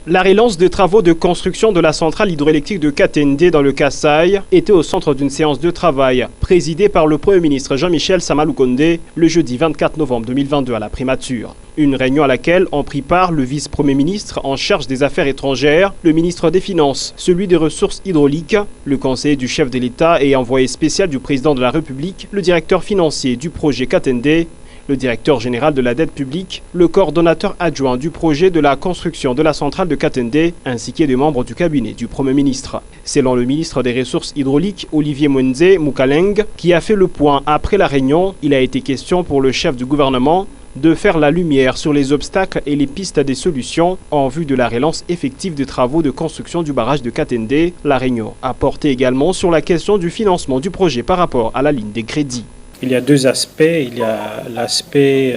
La relance des travaux de construction de la centrale hydroélectrique de Katende dans le Kasaï était au centre d'une séance de travail présidée par le Premier ministre Jean-Michel Samaloukonde le jeudi 24 novembre 2022 à la primature. Une réunion à laquelle ont pris part le vice-premier ministre en charge des affaires étrangères, le ministre des Finances, celui des ressources hydrauliques, le conseiller du chef de l'État et envoyé spécial du président de la République, le directeur financier du projet Katende, le directeur général de la dette publique, le coordonnateur adjoint du projet de la construction de la centrale de Katende, ainsi que des membres du cabinet du Premier ministre. Selon le ministre des Ressources hydrauliques, Olivier Mwenze Moukaleng, qui a fait le point après la réunion, il a été question pour le chef du gouvernement de faire la lumière sur les obstacles et les pistes des solutions en vue de la relance effective des travaux de construction du barrage de Katende. La réunion a porté également sur la question du financement du projet par rapport à la ligne des crédits. Il y a deux aspects. Il y a l'aspect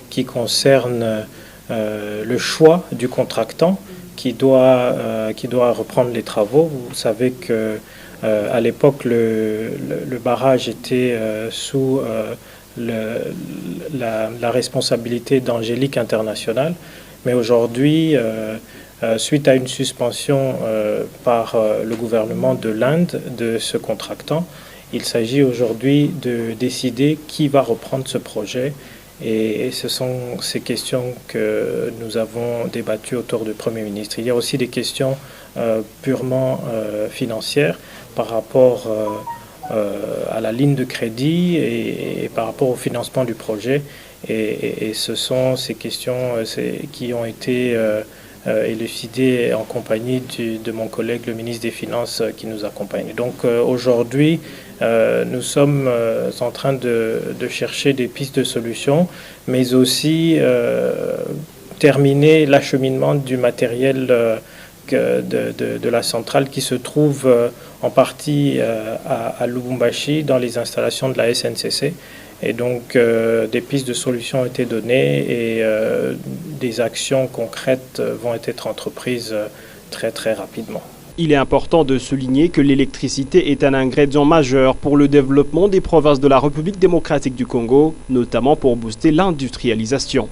qui concerne le choix du contractant qui doit reprendre les travaux. Vous savez que à l'époque, le barrage était sous la responsabilité d'Angélique International. Mais aujourd'hui, suite à une suspension par le gouvernement de l'Inde de ce contractant, il s'agit aujourd'hui de décider qui va reprendre ce projet et ce sont ces questions que nous avons débattues autour du Premier ministre. Il y a aussi des questions purement financières par rapport à la ligne de crédit et par rapport au financement du projet et ce sont ces questions qui ont été élucidé en compagnie de mon collègue, le ministre des Finances, qui nous accompagne. Donc aujourd'hui, nous sommes en train de chercher des pistes de solutions, mais aussi terminer l'acheminement du matériel de la centrale qui se trouve en partie à Lubumbashi, dans les installations de la SNCC. Et donc, des pistes de solutions ont été données et des actions concrètes vont être entreprises très rapidement. Il est important de souligner que l'électricité est un ingrédient majeur pour le développement des provinces de la République démocratique du Congo, notamment pour booster l'industrialisation.